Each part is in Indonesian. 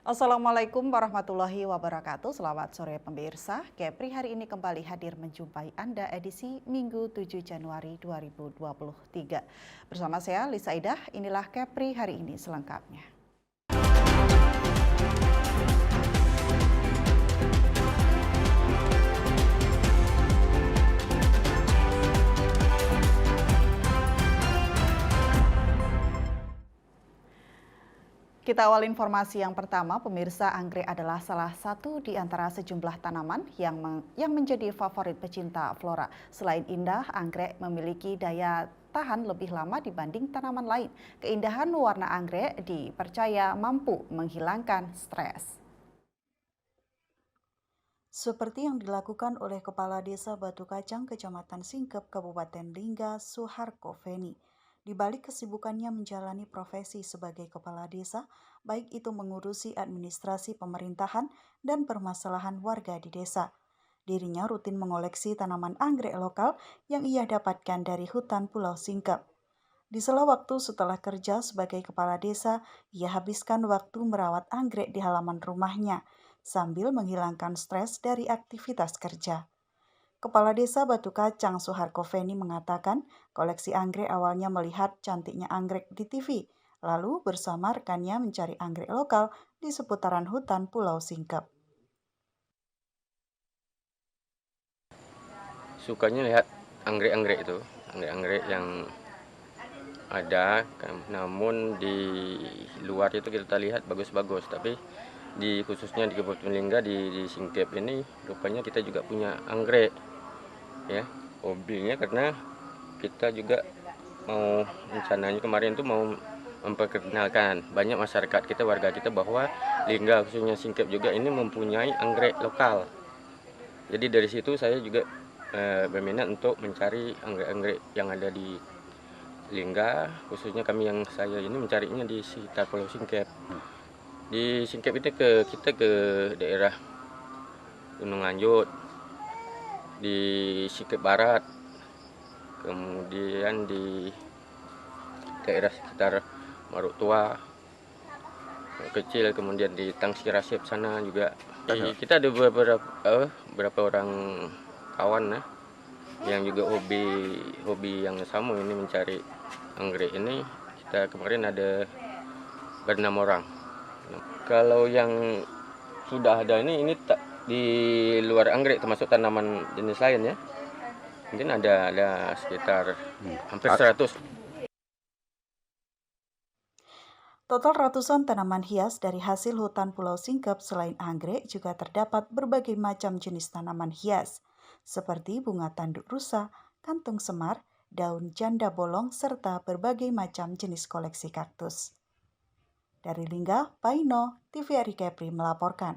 Assalamualaikum warahmatullahi wabarakatuh. Selamat sore pemirsa. Kepri hari ini kembali hadir menjumpai Anda edisi Minggu 7 Januari 2023. Bersama saya Lisa Idah, inilah Kepri hari ini selengkapnya. Kita awal informasi yang pertama, pemirsa, anggrek adalah salah satu di antara sejumlah tanaman yang menjadi favorit pecinta flora. Selain indah, anggrek memiliki daya tahan lebih lama dibanding tanaman lain. Keindahan warna anggrek dipercaya mampu menghilangkan stres. Seperti yang dilakukan oleh Kepala Desa Batu Kacang, Kecamatan Singkep, Kabupaten Lingga, Suharko Feni. Di balik kesibukannya menjalani profesi sebagai kepala desa, baik itu mengurusi administrasi pemerintahan dan permasalahan warga di desa. Dirinya rutin mengoleksi tanaman anggrek lokal yang ia dapatkan dari hutan Pulau Singkep. Di sela waktu setelah kerja sebagai kepala desa, ia habiskan waktu merawat anggrek di halaman rumahnya, sambil menghilangkan stres dari aktivitas kerja. Kepala Desa Batu Kacang Suharko Feni mengatakan koleksi anggrek awalnya melihat cantiknya anggrek di TV, lalu bersama rekannya mencari anggrek lokal di seputaran hutan Pulau Singkep. Sukanya lihat anggrek-anggrek itu, anggrek-anggrek yang ada, namun di luar itu kita lihat bagus-bagus, tapi khususnya di Kabupaten Lingga di Singkep ini rupanya kita juga punya anggrek, ya, hobinya karena kita juga mau rencananya kemarin itu mau memperkenalkan banyak masyarakat kita, warga kita bahwa Lingga khususnya Singkep juga ini mempunyai anggrek lokal. Jadi dari situ saya juga berminat untuk mencari anggrek-anggrek yang ada di Lingga, khususnya saya ini mencarinya di sekitar Pulau Singkep. Di Singkep itu kita ke daerah Gunung Lanjut, di Singkep Barat, kemudian di daerah sekitar Maruk Tua kecil, kemudian di Tangsirasep sana juga. Kita ada beberapa orang kawan yang juga hobi yang sama ini mencari anggrek ini. Kita kemarin ada ber-6 orang. Kalau yang sudah ada ini tak di luar anggrek, termasuk tanaman jenis lain ya. Mungkin ada sekitar hampir 100. Total ratusan tanaman hias dari hasil hutan Pulau Singkep selain anggrek juga terdapat berbagai macam jenis tanaman hias, seperti bunga tanduk rusa, kantung semar, daun janda bolong, serta berbagai macam jenis koleksi kaktus. Dari Lingga, Paino, TVRI Kepri melaporkan.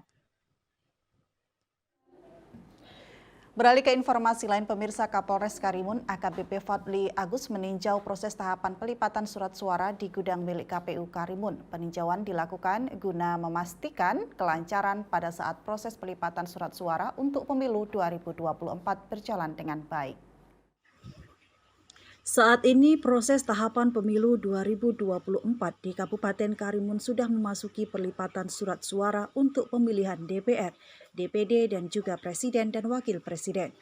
Beralih ke informasi lain, pemirsa, Kapolres Karimun AKBP Fadli Agus meninjau proses tahapan pelipatan surat suara di gudang milik KPU Karimun. Peninjauan dilakukan guna memastikan kelancaran pada saat proses pelipatan surat suara untuk pemilu 2024 berjalan dengan baik. Saat ini proses tahapan pemilu 2024 di Kabupaten Karimun sudah memasuki pelipatan surat suara untuk pemilihan DPR, DPD, dan juga Presiden dan Wakil Presiden.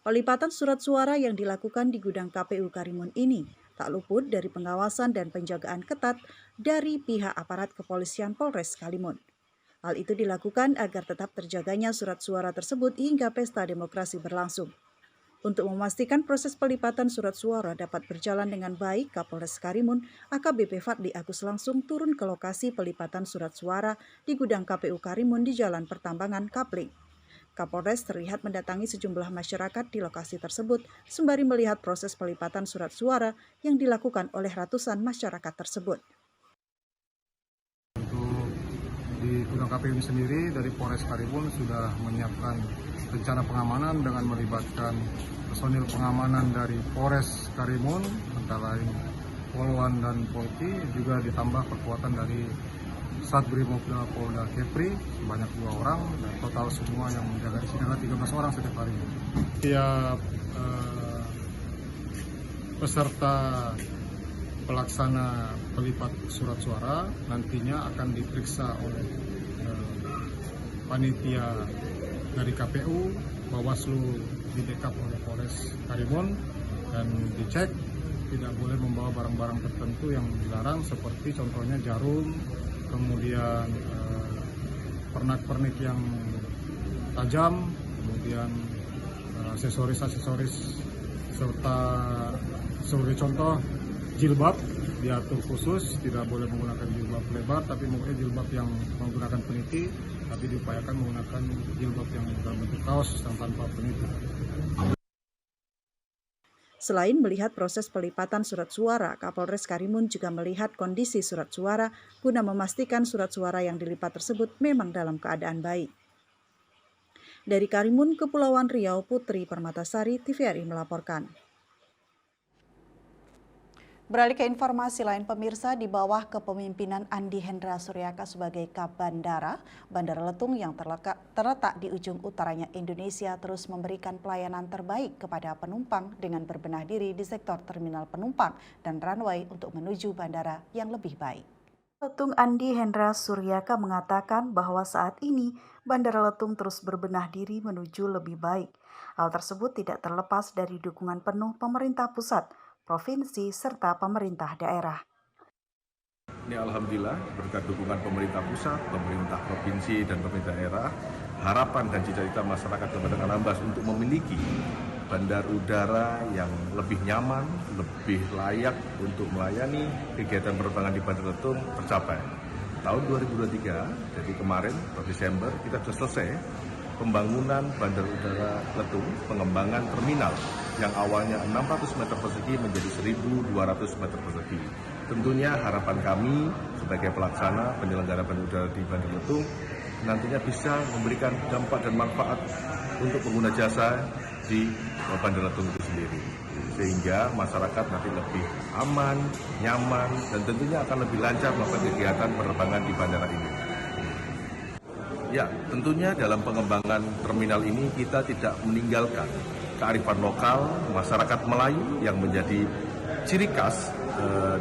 Pelipatan surat suara yang dilakukan di gudang KPU Karimun ini tak luput dari pengawasan dan penjagaan ketat dari pihak aparat kepolisian Polres Karimun. Hal itu dilakukan agar tetap terjaganya surat suara tersebut hingga pesta demokrasi berlangsung. Untuk memastikan proses pelipatan surat suara dapat berjalan dengan baik, Kapolres Karimun AKBP Fadli Agus langsung turun ke lokasi pelipatan surat suara di gudang KPU Karimun di Jalan Pertambangan, Kapling. Kapolres terlihat mendatangi sejumlah masyarakat di lokasi tersebut sembari melihat proses pelipatan surat suara yang dilakukan oleh ratusan masyarakat tersebut. Untuk di gudang KPU ini sendiri, dari Polres Karimun sudah menyiapkan rencana pengamanan dengan melibatkan personil pengamanan dari Polres Karimun, antara lain Polwan dan Polki, juga ditambah kekuatan dari Satbrimob Polda Kepri sebanyak 2 orang, dan total semua yang menjaga di sini adalah 13 orang setiap hari. Tiap peserta pelaksana pelipat surat suara nantinya akan diperiksa oleh panitia dari KPU, Bawaslu di backup oleh Polres Karimun dan dicek tidak boleh membawa barang-barang tertentu yang dilarang seperti contohnya jarum, kemudian pernak-pernik yang tajam, kemudian aksesoris-aksesoris serta sebagai contoh jilbab diatur khusus, tidak boleh menggunakan jilbab lebar tapi mungkin jilbab yang menggunakan peniti, tapi diupayakan menggunakan jilbab yang dalam bentuk kaos yang tanpa peniti. Selain melihat proses pelipatan surat suara, Kapolres Karimun juga melihat kondisi surat suara guna memastikan surat suara yang dilipat tersebut memang dalam keadaan baik. Dari Karimun, Kepulauan Riau, Putri Permatasari, TVRI melaporkan. Beralih ke informasi lain, pemirsa, di bawah kepemimpinan Andi Hendra Suryaka sebagai Kap Bandara, Bandara Letung yang terletak di ujung utaranya Indonesia terus memberikan pelayanan terbaik kepada penumpang dengan berbenah diri di sektor terminal penumpang dan runway untuk menuju bandara yang lebih baik. Letung Andi Hendra Suryaka mengatakan bahwa saat ini Bandara Letung terus berbenah diri menuju lebih baik. Hal tersebut tidak terlepas dari dukungan penuh pemerintah pusat, provinsi, serta pemerintah daerah. Ini alhamdulillah berkat dukungan pemerintah pusat, pemerintah provinsi, dan pemerintah daerah, harapan dan cita-cita masyarakat Kabupaten Anambas untuk memiliki bandar udara yang lebih nyaman, lebih layak untuk melayani kegiatan penerbangan di Bandara Letung tercapai. Tahun 2023, jadi kemarin, Desember, kita sudah selesai pembangunan Bandar Udara Letung, pengembangan terminal yang awalnya 600 meter persegi menjadi 1.200 meter persegi. Tentunya harapan kami sebagai pelaksana penyelenggara bandar udara di Bandar Letung nantinya bisa memberikan dampak dan manfaat untuk pengguna jasa di Bandar Letung itu sendiri. Sehingga masyarakat nanti lebih aman, nyaman, dan tentunya akan lebih lancar melakukan kegiatan penerbangan di bandara ini. Ya, tentunya dalam pengembangan terminal ini kita tidak meninggalkan kearifan lokal masyarakat Melayu yang menjadi ciri khas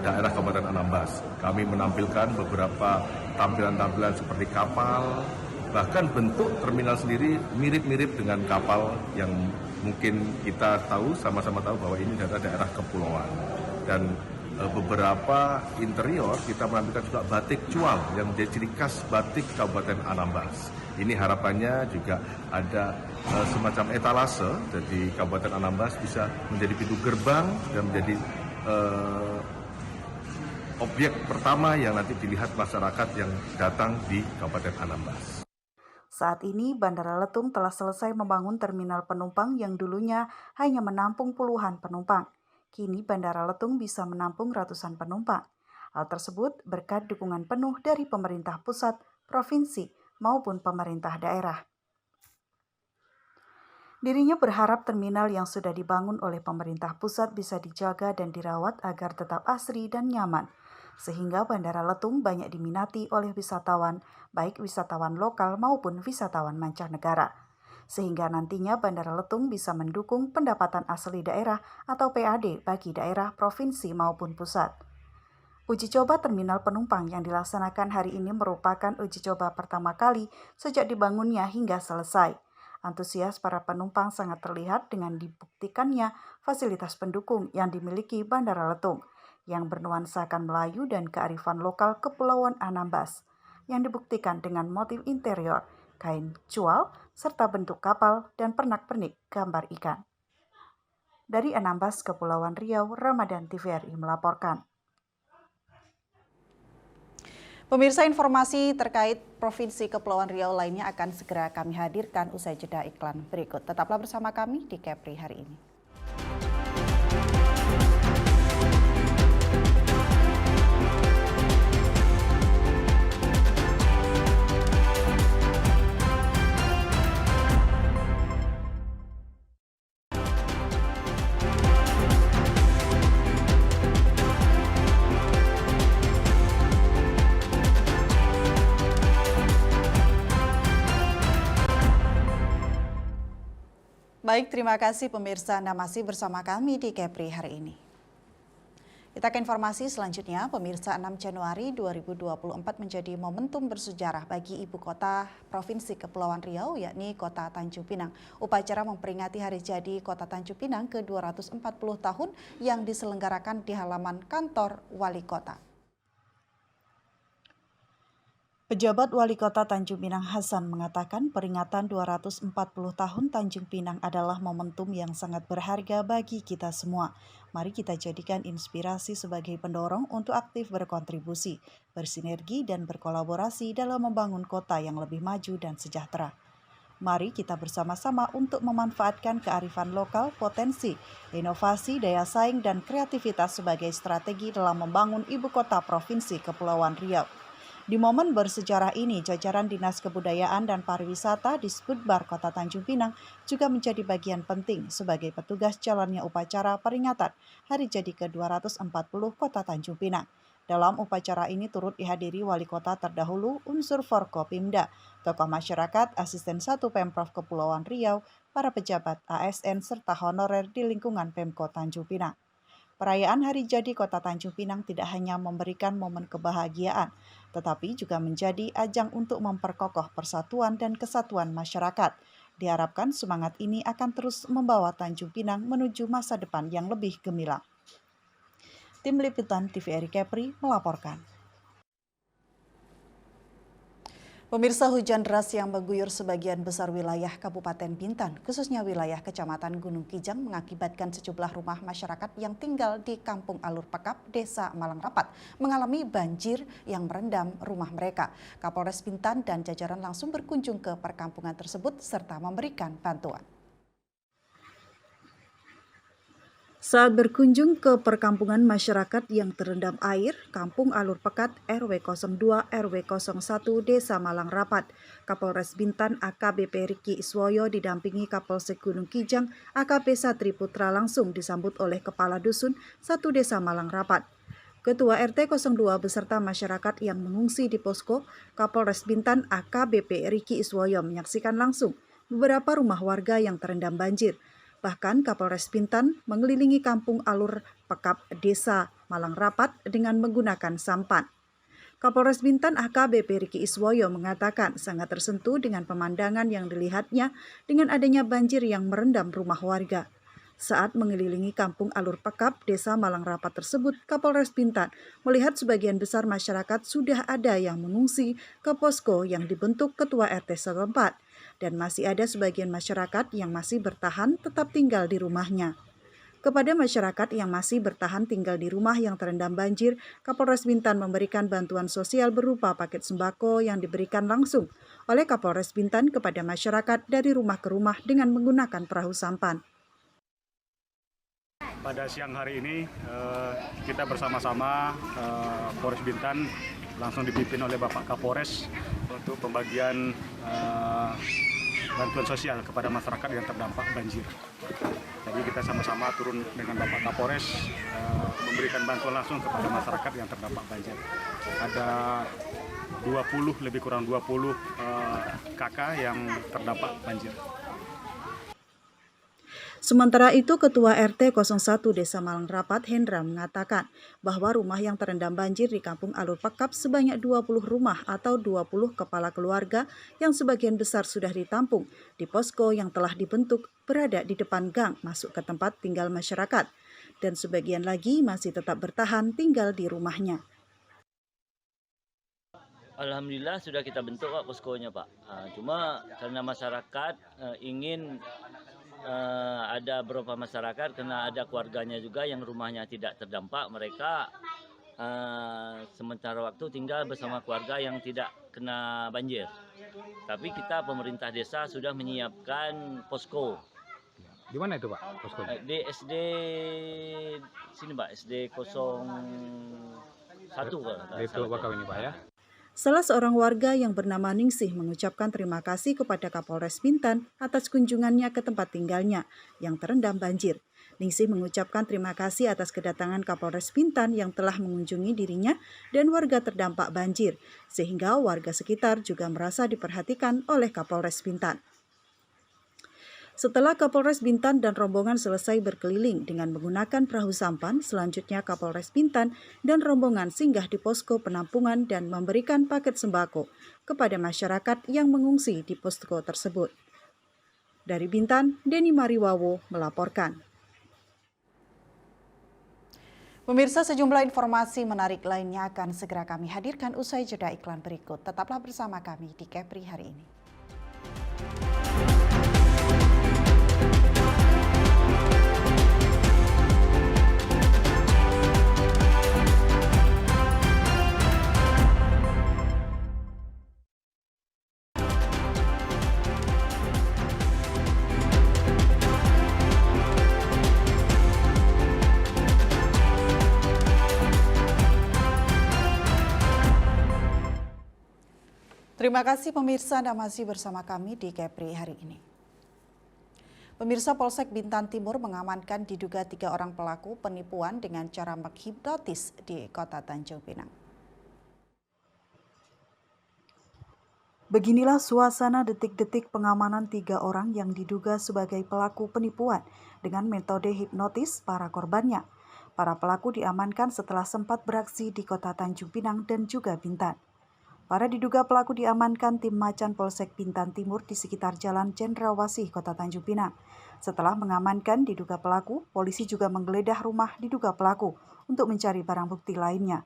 daerah Kabupaten Anambas. Kami menampilkan beberapa tampilan-tampilan seperti kapal, bahkan bentuk terminal sendiri mirip-mirip dengan kapal yang mungkin kita tahu, sama-sama tahu bahwa ini adalah daerah kepulauan. Dan beberapa interior kita menampilkan juga batik cual yang menjadi ciri khas batik Kabupaten Anambas. Ini harapannya juga ada semacam etalase, jadi Kabupaten Anambas bisa menjadi pintu gerbang dan menjadi objek pertama yang nanti dilihat masyarakat yang datang di Kabupaten Anambas. Saat ini, Bandara Letung telah selesai membangun terminal penumpang yang dulunya hanya menampung puluhan penumpang. Kini Bandara Letung bisa menampung ratusan penumpang. Hal tersebut berkat dukungan penuh dari pemerintah pusat, provinsi, maupun pemerintah daerah. Dirinya berharap terminal yang sudah dibangun oleh pemerintah pusat bisa dijaga dan dirawat agar tetap asri dan nyaman, sehingga Bandara Letung banyak diminati oleh wisatawan, baik wisatawan lokal maupun wisatawan mancanegara. Sehingga nantinya Bandara Letung bisa mendukung pendapatan asli daerah atau PAD bagi daerah, provinsi maupun pusat. Uji coba terminal penumpang yang dilaksanakan hari ini merupakan uji coba pertama kali sejak dibangunnya hingga selesai. Antusias para penumpang sangat terlihat dengan dibuktikannya fasilitas pendukung yang dimiliki Bandara Letung, yang bernuansakan Melayu dan kearifan lokal Kepulauan Anambas, yang dibuktikan dengan motif interior, kain cual, serta bentuk kapal dan pernak-pernik gambar ikan. Dari Anambas, Kepulauan Riau, Ramadan TVRI melaporkan. Pemirsa, informasi terkait Provinsi Kepulauan Riau lainnya akan segera kami hadirkan usai jeda iklan berikut. Tetaplah bersama kami di Kepri hari ini. Baik, terima kasih pemirsa. Anda masih bersama kami di Kepri hari ini. Kita ke informasi selanjutnya, pemirsa. 6 Januari 2024 menjadi momentum bersejarah bagi ibu kota Provinsi Kepulauan Riau, yakni Kota Tanjung Pinang. Upacara memperingati hari jadi Kota Tanjung Pinang ke-240 tahun yang diselenggarakan di halaman kantor Wali Kota. Pejabat Wali Kota Tanjung Pinang Hasan mengatakan peringatan 240 tahun Tanjung Pinang adalah momentum yang sangat berharga bagi kita semua. Mari kita jadikan inspirasi sebagai pendorong untuk aktif berkontribusi, bersinergi dan berkolaborasi dalam membangun kota yang lebih maju dan sejahtera. Mari kita bersama-sama untuk memanfaatkan kearifan lokal, potensi, inovasi, daya saing, dan kreativitas sebagai strategi dalam membangun ibu kota Provinsi Kepulauan Riau. Di momen bersejarah ini, jajaran Dinas Kebudayaan dan Pariwisata di Sputbar Kota Tanjung Pinang juga menjadi bagian penting sebagai petugas jalannya upacara peringatan Hari Jadi ke-240 Kota Tanjung Pinang. Dalam upacara ini turut dihadiri Wali Kota terdahulu, unsur Forkopimda, tokoh masyarakat, asisten 1 Pemprov Kepulauan Riau, para pejabat ASN, serta honorer di lingkungan Pemkot Tanjung Pinang. Perayaan Hari Jadi Kota Tanjung Pinang tidak hanya memberikan momen kebahagiaan, tetapi juga menjadi ajang untuk memperkokoh persatuan dan kesatuan masyarakat. Diharapkan semangat ini akan terus membawa Tanjung Pinang menuju masa depan yang lebih gemilang. Tim Liputan TVRI Kepri melaporkan. Pemirsa, hujan deras yang mengguyur sebagian besar wilayah Kabupaten Bintan, khususnya wilayah Kecamatan Gunung Kijang, mengakibatkan sejumlah rumah masyarakat yang tinggal di Kampung Alur Pekap, Desa Malang Rapat, mengalami banjir yang merendam rumah mereka. Kapolres Bintan dan jajaran langsung berkunjung ke perkampungan tersebut serta memberikan bantuan. Saat berkunjung ke perkampungan masyarakat yang terendam air, Kampung Alur Pekat, RW 02, RW 01, Desa Malang Rapat, Kapolres Bintan AKBP Riki Iswoyo didampingi Kapolsek Gunung Kijang AKP Satri Putra langsung disambut oleh Kepala Dusun 1 Desa Malang Rapat. Ketua RT 02 beserta masyarakat yang mengungsi di posko, Kapolres Bintan AKBP Riki Iswoyo menyaksikan langsung beberapa rumah warga yang terendam banjir. Bahkan Kapolres Bintan mengelilingi Kampung Alur Pekap, Desa Malang Rapat dengan menggunakan sampan. Kapolres Bintan AKBP Riki Iswoyo mengatakan sangat tersentuh dengan pemandangan yang dilihatnya dengan adanya banjir yang merendam rumah warga. Saat mengelilingi Kampung Alur Pekap, Desa Malang Rapat tersebut, Kapolres Bintan melihat sebagian besar masyarakat sudah ada yang mengungsi ke posko yang dibentuk Ketua RT setempat, dan masih ada sebagian masyarakat yang masih bertahan tetap tinggal di rumahnya. Kepada masyarakat yang masih bertahan tinggal di rumah yang terendam banjir, Kapolres Bintan memberikan bantuan sosial berupa paket sembako yang diberikan langsung oleh Kapolres Bintan kepada masyarakat dari rumah ke rumah dengan menggunakan perahu sampan. Pada siang hari ini kita bersama-sama Polres Bintan langsung dipimpin oleh Bapak Kapolres untuk pembagian bantuan sosial kepada masyarakat yang terdampak banjir. Jadi kita sama-sama turun dengan Bapak Kapolres memberikan bantuan langsung kepada masyarakat yang terdampak banjir. Ada 20, lebih kurang 20 KK yang terdampak banjir. Sementara itu, Ketua RT 01 Desa Malang Rapat, Hendra, mengatakan bahwa rumah yang terendam banjir di Kampung Alur Pekap sebanyak 20 rumah atau 20 kepala keluarga yang sebagian besar sudah ditampung di posko yang telah dibentuk berada di depan gang masuk ke tempat tinggal masyarakat, dan sebagian lagi masih tetap bertahan tinggal di rumahnya. Alhamdulillah sudah kita bentuk Pak poskonya Pak. Cuma karena masyarakat ingin ada beberapa masyarakat karena ada keluarganya juga yang rumahnya tidak terdampak, mereka sementara waktu tinggal bersama keluarga yang tidak kena banjir. Tapi kita pemerintah desa sudah menyiapkan posko. Di mana itu Pak posko? Di SD sini Pak, SD 01 Pak. Di Teluk Bakau ini Pak ya. Salah seorang warga yang bernama Ningsih mengucapkan terima kasih kepada Kapolres Bintan atas kunjungannya ke tempat tinggalnya yang terendam banjir. Ningsih mengucapkan terima kasih atas kedatangan Kapolres Bintan yang telah mengunjungi dirinya dan warga terdampak banjir, sehingga warga sekitar juga merasa diperhatikan oleh Kapolres Bintan. Setelah Kapolres Bintan dan rombongan selesai berkeliling dengan menggunakan perahu sampan, selanjutnya Kapolres Bintan dan rombongan singgah di posko penampungan dan memberikan paket sembako kepada masyarakat yang mengungsi di posko tersebut. Dari Bintan, Denny Mariwawo melaporkan. Pemirsa, sejumlah informasi menarik lainnya akan segera kami hadirkan usai jeda iklan berikut. Tetaplah bersama kami di Kepri hari ini. Terima kasih pemirsa, Anda masih bersama kami di Kepri hari ini. Pemirsa, Polsek Bintan Timur mengamankan diduga 3 orang pelaku penipuan dengan cara menghipnotis di Kota Tanjung Pinang. Beginilah suasana detik-detik pengamanan 3 orang yang diduga sebagai pelaku penipuan dengan metode hipnotis para korbannya. Para pelaku diamankan setelah sempat beraksi di Kota Tanjung Pinang dan juga Bintan. Para diduga pelaku diamankan tim Macan Polsek Bintan Timur di sekitar Jalan Cendrawasih, Kota Tanjung Pinang. Setelah mengamankan diduga pelaku, polisi juga menggeledah rumah diduga pelaku untuk mencari barang bukti lainnya.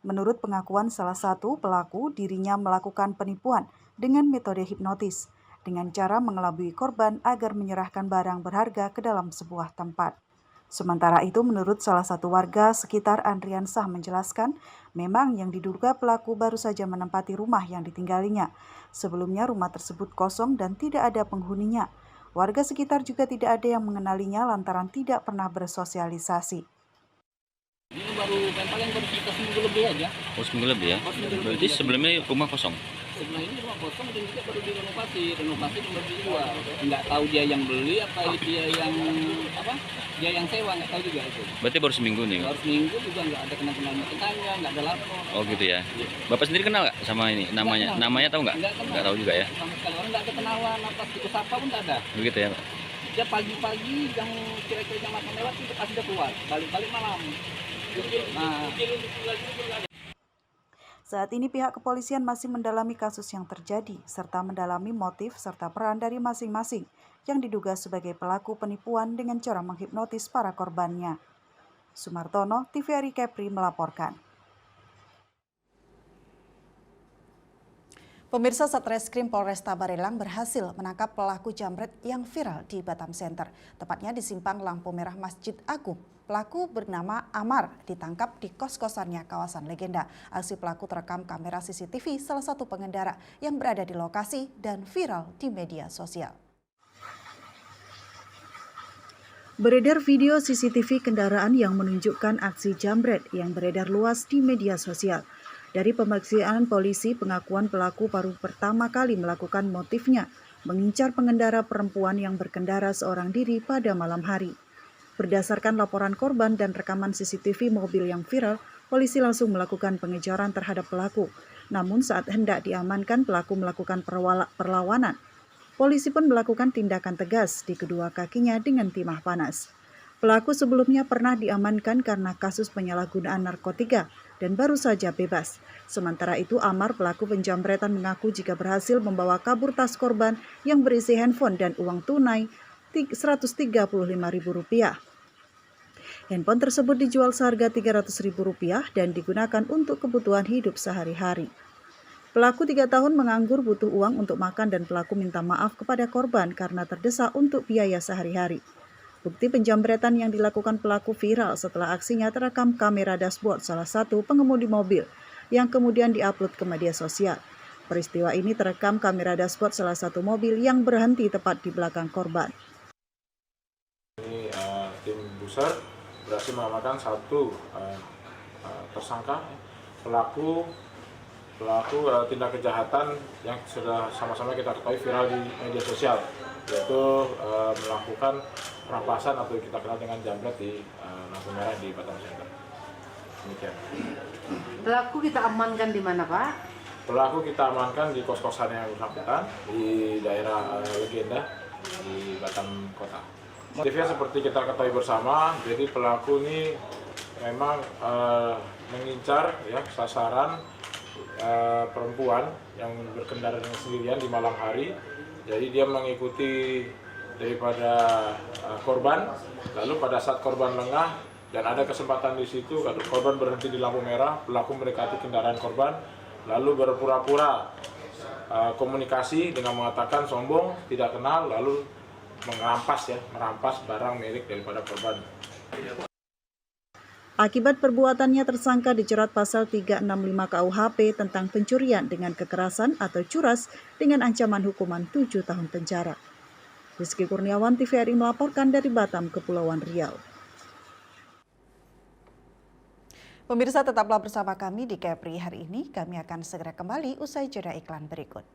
Menurut pengakuan salah satu pelaku, dirinya melakukan penipuan dengan metode hipnotis, dengan cara mengelabui korban agar menyerahkan barang berharga ke dalam sebuah tempat. Sementara itu, menurut salah satu warga sekitar, Andriansah menjelaskan, memang yang diduga pelaku baru saja menempati rumah yang ditinggalinya. Sebelumnya rumah tersebut kosong dan tidak ada penghuninya. Warga sekitar juga tidak ada yang mengenalinya lantaran tidak pernah bersosialisasi. Ini baru paling baru sekitar seminggu lebih aja. Oh, seminggu lebih ya? Berarti sebelumnya rumah kosong? Sebelum ini rumah kosong dan juga baru direnovasi baru dijual. Nggak tahu dia yang beli apa dia yang dia yang sewa, nggak tahu juga itu. Berarti baru seminggu nih? Baru seminggu juga nggak ada kenal tetangga, nggak ada lapor. Oh gitu ya? Iya. Bapak sendiri kenal nggak sama ini namanya? Namanya tahu nggak? Nggak tahu juga ya? Sama sekali orang nggak ada kenalan, apa itu sapa pun nggak ada. Begitu ya Pak? Dia pagi-pagi yang kira-kira jam 8 lewat itu pasti udah keluar, balik-balik malam. Nah. Saat ini pihak kepolisian masih mendalami kasus yang terjadi, serta mendalami motif serta peran dari masing-masing yang diduga sebagai pelaku penipuan dengan cara menghipnotis para korbannya. Sumartono, TVRI Kepri melaporkan. Pemirsa, Satreskrim Polresta Barelang berhasil menangkap pelaku jambret yang viral di Batam Center, tepatnya di Simpang Lampu Merah Masjid Agung. Pelaku bernama Amar ditangkap di kos-kosannya kawasan Legenda. Aksi pelaku terekam kamera CCTV salah satu pengendara yang berada di lokasi dan viral di media sosial. Beredar video CCTV kendaraan yang menunjukkan aksi jambret yang beredar luas di media sosial. Dari pemeriksaan polisi, pengakuan pelaku baru pertama kali melakukan motifnya, mengincar pengendara perempuan yang berkendara seorang diri pada malam hari. Berdasarkan laporan korban dan rekaman CCTV mobil yang viral, polisi langsung melakukan pengejaran terhadap pelaku. Namun saat hendak diamankan, pelaku melakukan perlawanan. Polisi pun melakukan tindakan tegas di kedua kakinya dengan timah panas. Pelaku sebelumnya pernah diamankan karena kasus penyalahgunaan narkotika dan baru saja bebas. Sementara itu, Amar, pelaku penjambretan, mengaku jika berhasil membawa kabur tas korban yang berisi handphone dan uang tunai Rp135.000. Handphone tersebut dijual seharga Rp300.000 dan digunakan untuk kebutuhan hidup sehari-hari. Pelaku 3 tahun menganggur, butuh uang untuk makan, dan pelaku minta maaf kepada korban karena terdesak untuk biaya sehari-hari. Bukti penjambretan yang dilakukan pelaku viral setelah aksinya terekam kamera dashboard salah satu pengemudi mobil yang kemudian diupload ke media sosial. Peristiwa ini terekam kamera dashboard salah satu mobil yang berhenti tepat di belakang korban. Ini tim Buser berhasil mengamankan satu tersangka pelaku tindak kejahatan yang sudah sama-sama kita ketahui viral di media sosial, yaitu melakukan perampasan atau kita kenal dengan jambret di lampu merah di Batam Center. Demikian. Pelaku kita amankan di mana, Pak? Pelaku kita amankan di kos-kosan yang bersangkutan di daerah Legenda di Batam Kota. Motifnya seperti kita ketahui bersama, jadi pelaku ini memang mengincar ya sasaran perempuan yang berkendara dengan sendirian di malam hari. Jadi dia mengikuti daripada korban, lalu pada saat korban lengah dan ada kesempatan di situ, korban berhenti di lampu merah, pelaku mendekati kendaraan korban, lalu berpura-pura komunikasi dengan mengatakan sombong, tidak kenal, lalu merampas barang milik daripada korban. Akibat perbuatannya tersangka dijerat pasal 365 KUHP tentang pencurian dengan kekerasan atau curas dengan ancaman hukuman 7 tahun penjara. Rizky Kurniawan, TVRI melaporkan dari Batam, Kepulauan Riau. Pemirsa, tetaplah bersama kami di KPRI hari ini. Kami akan segera kembali usai jeda iklan berikut.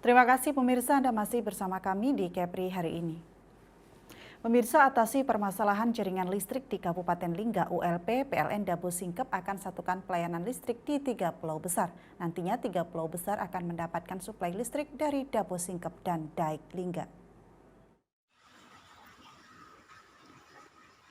Terima kasih pemirsa, Anda masih bersama kami di KPRI hari ini. Pemirsa, atasi permasalahan jaringan listrik di Kabupaten Lingga, ULP PLN Dabo Singkep akan satukan pelayanan listrik di 3 pulau besar. Nantinya 3 pulau besar akan mendapatkan suplai listrik dari Dabo Singkep dan Daik Lingga.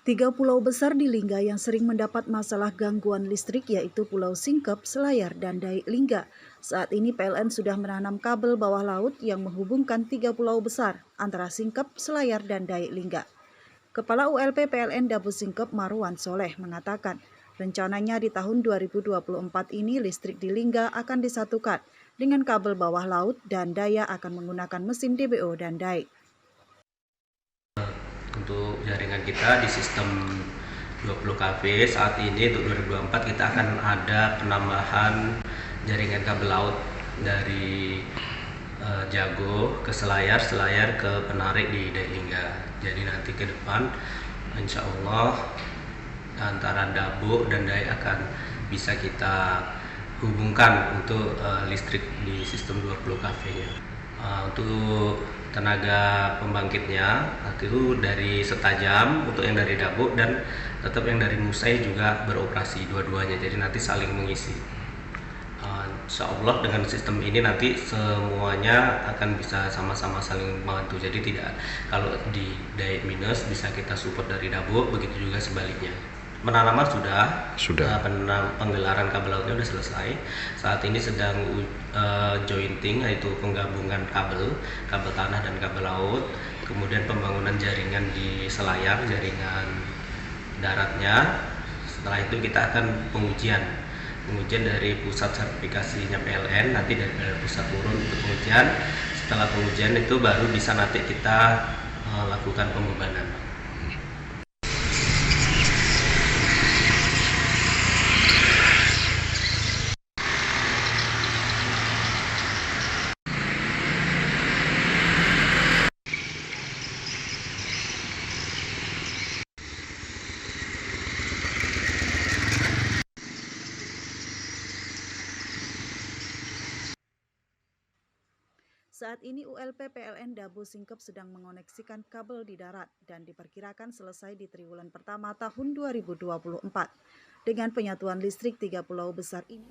3 pulau besar di Lingga yang sering mendapat masalah gangguan listrik yaitu Pulau Singkep, Selayar, dan Daik Lingga. Saat ini PLN sudah menanam kabel bawah laut yang menghubungkan 3 pulau besar antara Singkep, Selayar, dan Daik Lingga. Kepala ULP PLN Dabo Singkep Marwan Soleh mengatakan, rencananya di tahun 2024 ini listrik di Lingga akan disatukan dengan kabel bawah laut dan daya akan menggunakan mesin DBO dan Daik. Untuk jaringan kita di sistem 20 kV saat ini untuk 2024 kita akan ada penambahan jaringan kabel laut dari Jago ke Selayar, Selayar ke Penarik di Daik Lingga. Jadi nanti ke depan insya Allah antara Dabo dan Daik akan bisa kita hubungkan untuk listrik di sistem 20 kV-nya. Untuk tenaga pembangkitnya itu dari Setajam untuk yang dari Dabo dan tetap yang dari Musai juga beroperasi dua-duanya, jadi nanti saling mengisi. Insya Allah dengan sistem ini nanti semuanya akan bisa sama-sama saling membantu, jadi tidak kalau di Daik minus bisa kita support dari Dabo, begitu juga sebaliknya. Penanaman sudah. Penggelaran kabel lautnya sudah selesai. Saat ini sedang jointing, yaitu penggabungan kabel tanah dan kabel laut. Kemudian pembangunan jaringan di Selayar, jaringan daratnya. Setelah itu kita akan pengujian dari pusat sertifikasinya PLN, nanti dari pusat turun untuk pengujian. Setelah pengujian itu baru bisa nanti kita lakukan pembebanan. Saat ini ULP PLN Dabo Singkep sedang mengoneksikan kabel di darat dan diperkirakan selesai di triwulan pertama tahun 2024. Dengan penyatuan listrik 3 pulau besar ini,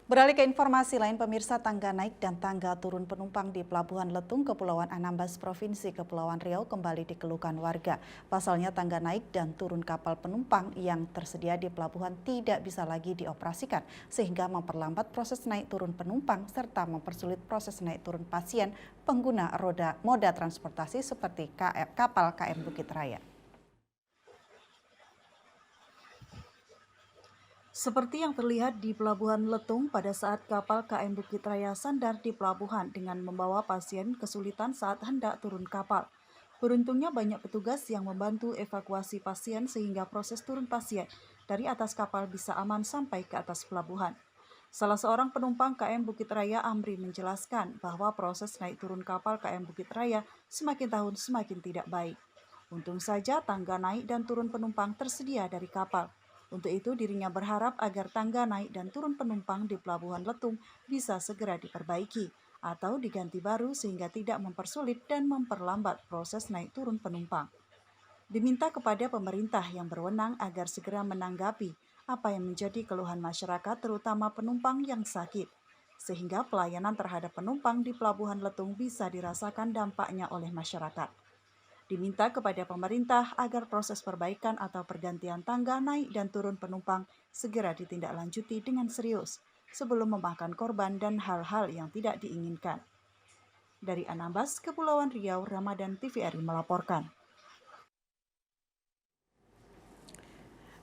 beralih ke informasi lain, pemirsa, tangga naik dan tangga turun penumpang di Pelabuhan Letung, Kepulauan Anambas, Provinsi Kepulauan Riau kembali dikeluhkan warga. Pasalnya tangga naik dan turun kapal penumpang yang tersedia di pelabuhan tidak bisa lagi dioperasikan, sehingga memperlambat proses naik turun penumpang serta mempersulit proses naik turun pasien pengguna moda transportasi seperti kapal KM Bukit Raya. Seperti yang terlihat di Pelabuhan Letung pada saat kapal KM Bukit Raya sandar di pelabuhan dengan membawa pasien kesulitan saat hendak turun kapal. Beruntungnya banyak petugas yang membantu evakuasi pasien sehingga proses turun pasien dari atas kapal bisa aman sampai ke atas pelabuhan. Salah seorang penumpang KM Bukit Raya Amri menjelaskan bahwa proses naik turun kapal KM Bukit Raya semakin tahun semakin tidak baik. Untung saja tangga naik dan turun penumpang tersedia dari kapal. Untuk itu dirinya berharap agar tangga naik dan turun penumpang di Pelabuhan Letung bisa segera diperbaiki atau diganti baru sehingga tidak mempersulit dan memperlambat proses naik turun penumpang. Diminta kepada pemerintah yang berwenang agar segera menanggapi apa yang menjadi keluhan masyarakat terutama penumpang yang sakit, sehingga pelayanan terhadap penumpang di Pelabuhan Letung bisa dirasakan dampaknya oleh masyarakat. Diminta kepada pemerintah agar proses perbaikan atau pergantian tangga naik dan turun penumpang segera ditindaklanjuti dengan serius sebelum memakan korban dan hal-hal yang tidak diinginkan. Dari Anambas, Kepulauan Riau, Ramadan TVRI melaporkan.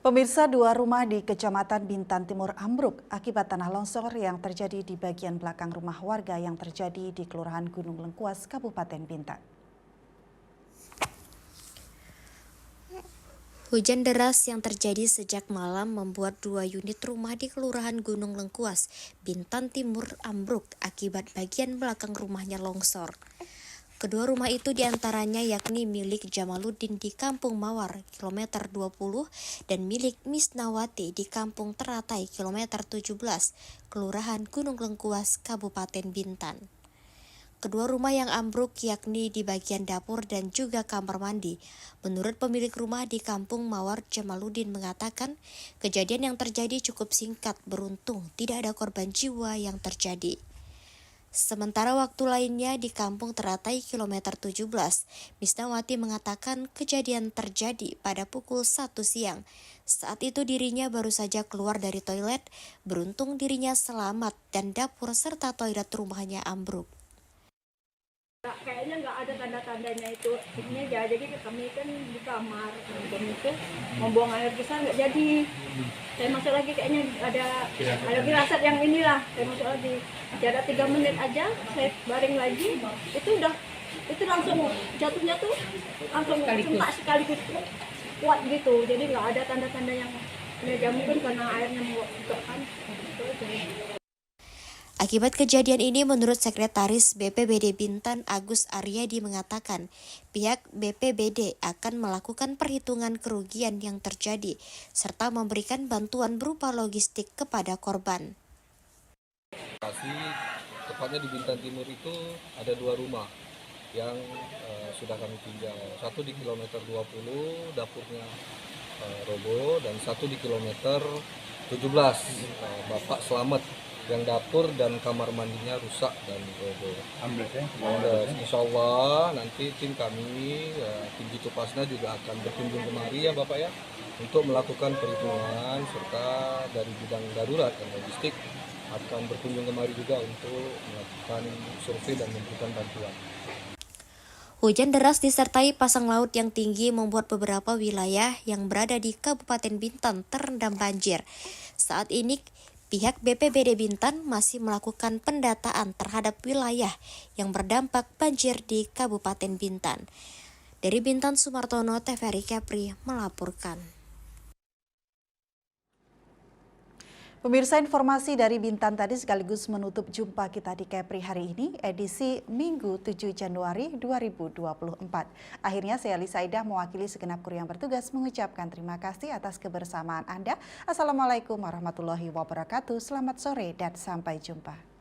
Pemirsa, 2 rumah di Kecamatan Bintan Timur ambruk akibat tanah longsor yang terjadi di bagian belakang rumah warga yang terjadi di Kelurahan Gunung Lengkuas, Kabupaten Bintan. Hujan deras yang terjadi sejak malam membuat 2 unit rumah di Kelurahan Gunung Lengkuas, Bintan Timur ambruk akibat bagian belakang rumahnya longsor. Kedua rumah itu diantaranya yakni milik Jamaluddin di Kampung Mawar, kilometer 20, dan milik Misnawati di Kampung Teratai, kilometer 17, Kelurahan Gunung Lengkuas, Kabupaten Bintan. Kedua rumah yang ambruk yakni di bagian dapur dan juga kamar mandi. Menurut pemilik rumah di Kampung Mawar, Jamaluddin mengatakan kejadian yang terjadi cukup singkat, beruntung tidak ada korban jiwa yang terjadi. Sementara waktu lainnya di Kampung Teratai kilometer 17, Misnawati mengatakan kejadian terjadi pada pukul 1 siang. Saat itu dirinya baru saja keluar dari toilet, beruntung dirinya selamat dan dapur serta toilet rumahnya ambruk. Kayaknya nggak ada tanda-tandanya itu ini aja, jadi kami kan di kamar kami itu mau buang air besar nggak jadi. Saya masuk lagi kayaknya ada firasat yang inilah, saya masuk lagi jarak 3 menit aja saya baring lagi, itu langsung jatuhnya tuh langsung sekaligus kuat gitu, jadi nggak ada tanda-tanda yang meja, mungkin karena airnya mau kan itu. Akibat kejadian ini, menurut Sekretaris BPBD Bintan Agus Aryadi mengatakan pihak BPBD akan melakukan perhitungan kerugian yang terjadi serta memberikan bantuan berupa logistik kepada korban. Tepatnya di Bintan Timur itu ada 2 rumah yang sudah kami tinjau. Satu di kilometer 20 dapurnya roboh dan satu di kilometer 17 Bapak selamat yang dapur dan kamar mandinya rusak dan roboh. Insya Allah nanti tim kami, tim Ditupasna juga akan berkunjung kemari ya Bapak ya, untuk melakukan perhitungan serta dari bidang darurat dan logistik akan berkunjung kemari juga untuk melakukan survei dan memberikan bantuan. Hujan deras disertai pasang laut yang tinggi membuat beberapa wilayah yang berada di Kabupaten Bintan terendam banjir. Saat ini pihak BPBD Bintan masih melakukan pendataan terhadap wilayah yang berdampak banjir di Kabupaten Bintan. Dari Bintan, Sumartono, TVRI Kepri melaporkan. Pemirsa, informasi dari Bintan tadi sekaligus menutup jumpa kita di Kepri hari ini, edisi Minggu 7 Januari 2024. Akhirnya saya Lisa Aidah mewakili segenap kru yang bertugas mengucapkan terima kasih atas kebersamaan Anda. Assalamualaikum warahmatullahi wabarakatuh. Selamat sore dan sampai jumpa.